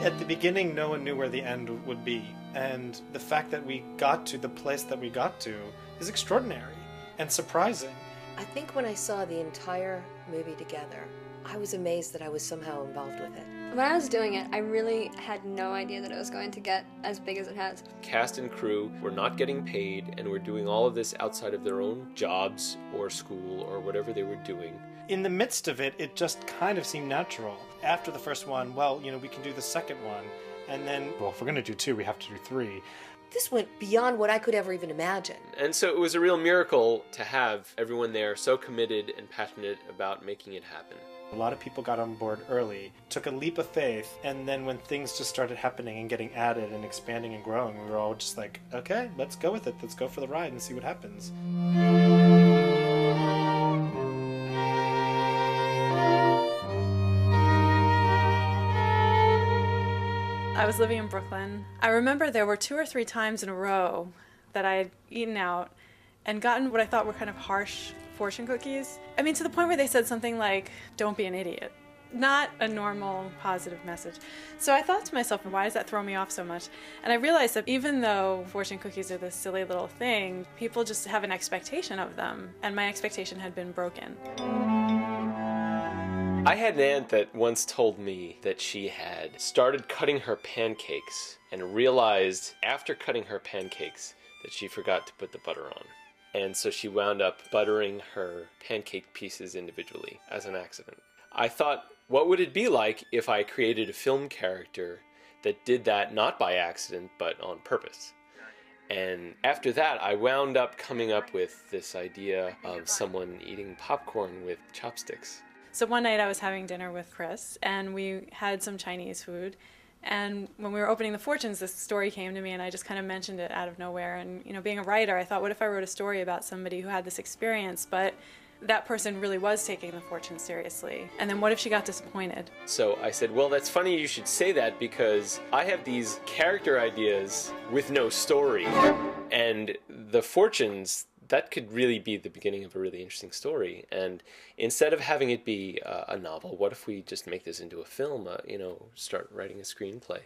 At the beginning, no one knew where the end would be, and the fact that we got to the place that we got to is extraordinary and surprising. I think when I saw the entire movie together, I was amazed that I was somehow involved with it. When I was doing it, I really had no idea that it was going to get as big as it has. Cast and crew were not getting paid, and were doing all of this outside of their own jobs or school or whatever they were doing. In the midst of it, it just kind of seemed natural. After the first one, well, we can do the second one. And then, well, if we're going to do 2, we have to do 3. This went beyond what I could ever even imagine. And so it was a real miracle to have everyone there so committed and passionate about making it happen. A lot of people got on board early, took a leap of faith, and then when things just started happening and getting added and expanding and growing, we were all just like, okay, let's go with it. Let's go for the ride and see what happens. I was living in Brooklyn. I remember there were 2 or 3 times in a row that I had eaten out and gotten what I thought were kind of harsh fortune cookies. I mean, to the point where they said something like, "Don't be an idiot." Not a normal, positive message. So I thought to myself, why does that throw me off so much? And I realized that even though fortune cookies are this silly little thing, people just have an expectation of them, and my expectation had been broken. I had an aunt that once told me that she had started cutting her pancakes and realized after cutting her pancakes that she forgot to put the butter on. And so she wound up buttering her pancake pieces individually as an accident. I thought, what would it be like if I created a film character that did that not by accident but on purpose? And after that, I wound up coming up with this idea of someone eating popcorn with chopsticks. So one night I was having dinner with Chris, and we had some Chinese food. And when we were opening the fortunes, this story came to me, and I just kind of mentioned it out of nowhere. And, being a writer, I thought, what if I wrote a story about somebody who had this experience, but that person really was taking the fortune seriously? And then what if she got disappointed? So I said, well, that's funny you should say that, because I have these character ideas with no story. And the fortunes, that could really be the beginning of a really interesting story. And instead of having it be a novel, what if we just make this into a film, start writing a screenplay?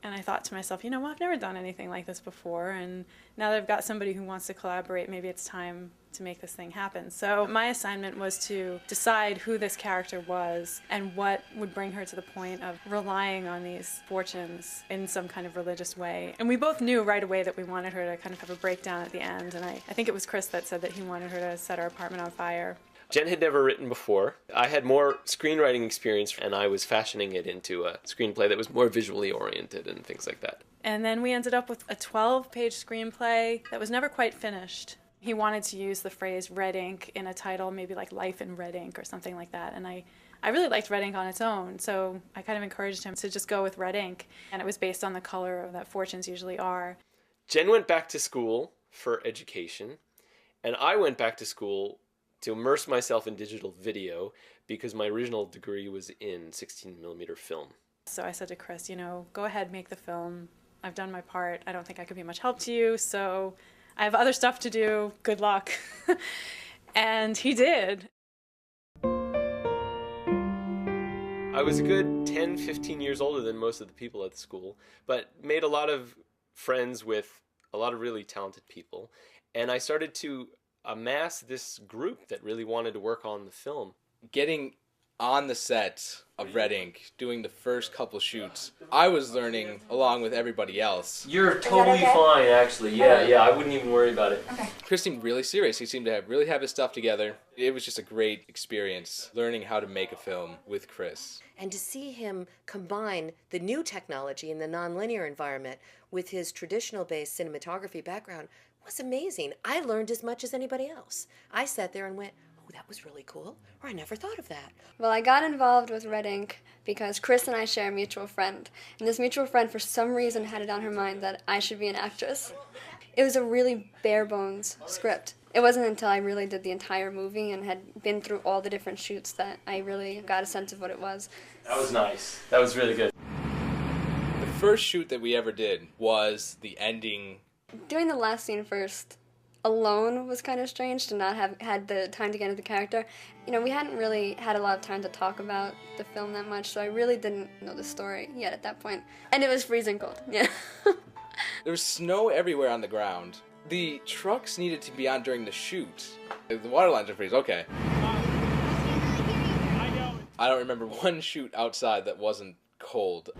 And I thought to myself, well, I've never done anything like this before, and now that I've got somebody who wants to collaborate, maybe it's time to make this thing happen. So my assignment was to decide who this character was and what would bring her to the point of relying on these fortunes in some kind of religious way. And we both knew right away that we wanted her to kind of have a breakdown at the end, and I think it was Chris that said that he wanted her to set our apartment on fire. Jen had never written before. I had more screenwriting experience, and I was fashioning it into a screenplay that was more visually oriented and things like that. And then we ended up with a 12-page screenplay that was never quite finished. He wanted to use the phrase red ink in a title, maybe like Life in Red Ink or something like that. And I really liked red ink on its own, so I kind of encouraged him to just go with red ink. And it was based on the color that fortunes usually are. Jen went back to school for education, and I went back to school to immerse myself in digital video because my original degree was in 16mm film. So I said to Chris, go ahead, make the film. I've done my part. I don't think I could be much help to you, so I have other stuff to do. Good luck. And he did. I was a good 10, 15 years older than most of the people at the school, but made a lot of friends with a lot of really talented people. And I started to amass this group that really wanted to work on the film. Getting on the set of Red Ink, doing the first couple shoots, I was learning along with everybody else. You're totally fine, actually. Yeah, I wouldn't even worry about it. Okay. Chris seemed really serious. He seemed to really have his stuff together. It was just a great experience learning how to make a film with Chris. And to see him combine the new technology in the nonlinear environment with his traditional-based cinematography background was amazing. I learned as much as anybody else. I sat there and went, oh, that was really cool, or I never thought of that. Well, I got involved with Red Ink because Chris and I share a mutual friend. And this mutual friend, for some reason, had it on her mind that I should be an actress. It was a really bare-bones script. It wasn't until I really did the entire movie and had been through all the different shoots that I really got a sense of what it was. That was nice. That was really good. The first shoot that we ever did was the ending. Doing the last scene first, alone was kind of strange, to not have had the time to get into the character. You know, we hadn't really had a lot of time to talk about the film that much, so I really didn't know the story yet at that point. And it was freezing cold, yeah. There was snow everywhere on the ground. The trucks needed to be on during the shoot. The water lines are freeze, okay. I don't remember one shoot outside that wasn't cold.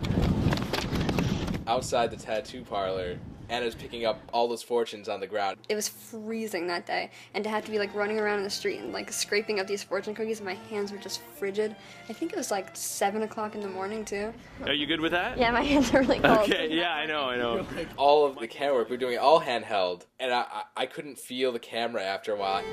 Outside the tattoo parlor, Anna's picking up all those fortunes on the ground. It was freezing that day, and to have to be like running around in the street and like scraping up these fortune cookies, and my hands were just frigid. I think it was like 7 o'clock in the morning too. Are you good with that? Yeah, my hands are really cold. Okay, yeah, I know. All of the camera work, we were doing it all handheld, and I couldn't feel the camera after a while.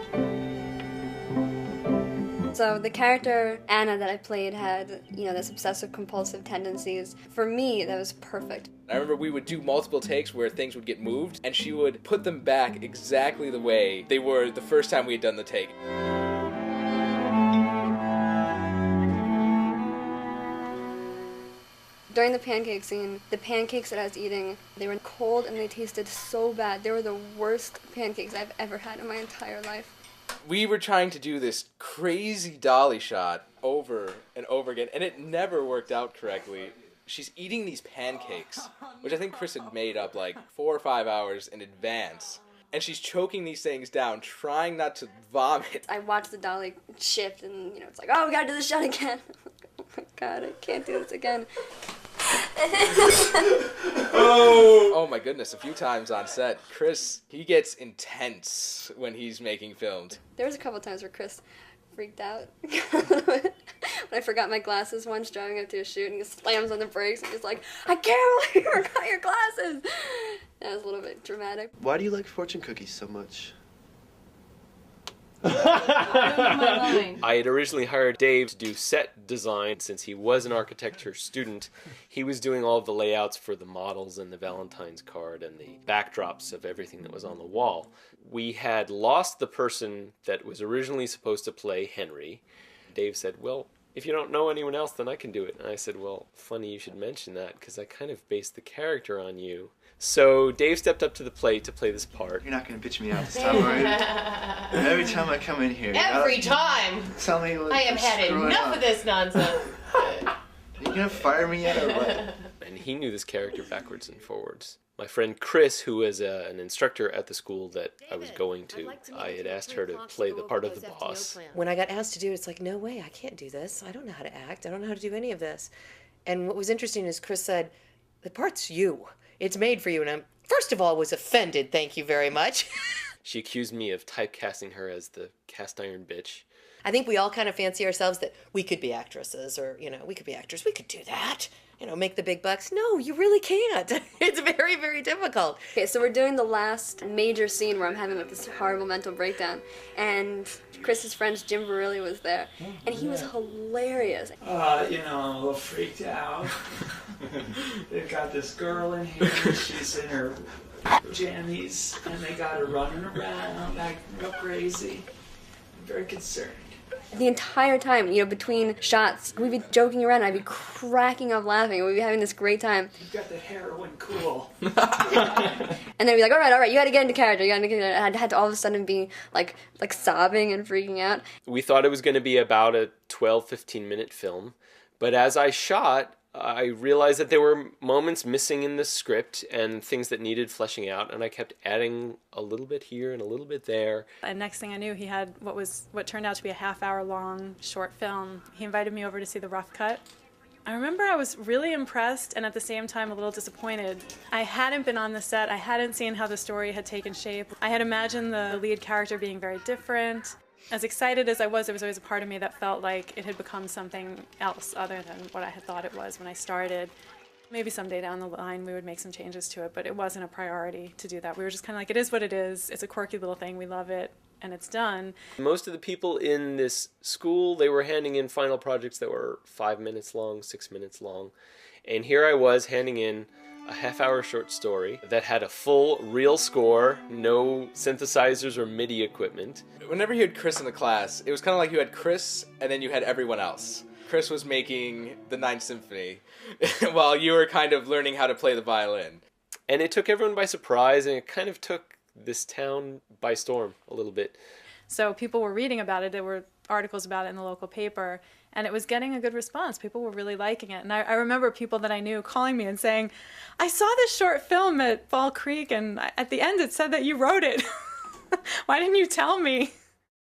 So the character Anna that I played had, you know, this obsessive-compulsive tendencies. For me, that was perfect. I remember we would do multiple takes where things would get moved, and she would put them back exactly the way they were the first time we had done the take. During the pancake scene, the pancakes that I was eating, they were cold and they tasted so bad. They were the worst pancakes I've ever had in my entire life. We were trying to do this crazy dolly shot over and over again, and it never worked out correctly. She's eating these pancakes, which I think Chris had made up like 4 or 5 hours in advance, and she's choking these things down, trying not to vomit. I watched the dolly shift, and you know, it's like, oh, we gotta do this shot again. Oh my god, I can't do this again. Oh my goodness, a few times on set, Chris, he gets intense when he's making films. There was a couple times where Chris freaked out when I forgot my glasses once driving up to a shoot, and he slams on the brakes and he's like, I can't believe you forgot your glasses. That was a little bit dramatic. Why do you like fortune cookies so much? I had originally hired Dave to do set design since he was an architecture student. He was doing all the layouts for the models and the Valentine's card and the backdrops of everything that was on the wall. We had lost the person that was originally supposed to play Henry. Dave said, well, if you don't know anyone else, then I can do it. And I said, well, funny you should mention that, because I kind of based the character on you. So Dave stepped up to the plate to play this part. You're not going to bitch me out this time, are you? Every time I come in here, Every time! Tell me what I have had enough of this nonsense. Are you going to fire me yet or what? And he knew this character backwards and forwards. My friend Chris, who is an instructor at the school that I was going to, I had asked her to play the part of the boss. When I got asked to do it, it's like, no way, I can't do this. I don't know how to act. I don't know how to do any of this. And what was interesting is Chris said, the part's you. It's made for you. And I, first of all, was offended, thank you very much. She accused me of typecasting her as the cast iron bitch. I think we all kind of fancy ourselves that we could be actresses, or, you know, we could be actors. We could do that. You know, make the big bucks. No, you really can't. It's very, very difficult. Okay, so we're doing the last major scene where I'm having like this horrible mental breakdown, and Chris's friend Jim Barilli was there, and he was hilarious. You know, I'm a little freaked out. They've got this girl in here, and she's in her jammies, and they got her running around, acting real crazy. I'm very concerned. The entire time, you know, between shots, we'd be joking around, and I'd be cracking up laughing, and we'd be having this great time. You've got the heroin cool. And then we'd be like, all right, you gotta get into character, I had to all of a sudden be, like sobbing and freaking out. We thought it was going to be about a 12-15 minute film, but as I shot, I realized that there were moments missing in the script and things that needed fleshing out, and I kept adding a little bit here and a little bit there. And next thing I knew, he had what turned out to be a half-hour-long short film. He invited me over to see the rough cut. I remember I was really impressed and at the same time a little disappointed. I hadn't been on the set. I hadn't seen how the story had taken shape. I had imagined the lead character being very different. As excited as I was, there was always a part of me that felt like it had become something else other than what I had thought it was when I started. Maybe someday down the line we would make some changes to it, but it wasn't a priority to do that. We were just kind of like, it is what it is. It's a quirky little thing. We love it, and it's done. Most of the people in this school, they were handing in final projects that were 5 minutes long, 6 minutes long. And here I was handing in a half-hour short story that had a full, real score, no synthesizers or MIDI equipment. Whenever you had Chris in the class, it was kind of like you had Chris and then you had everyone else. Chris was making the Ninth Symphony while you were kind of learning how to play the violin. And it took everyone by surprise, and it kind of took this town by storm a little bit. So people were reading about it. There were articles about it in the local paper, and it was getting a good response. People were really liking it. And I remember people that I knew calling me and saying, I saw this short film at Fall Creek, and at the end it said that you wrote it. Why didn't you tell me?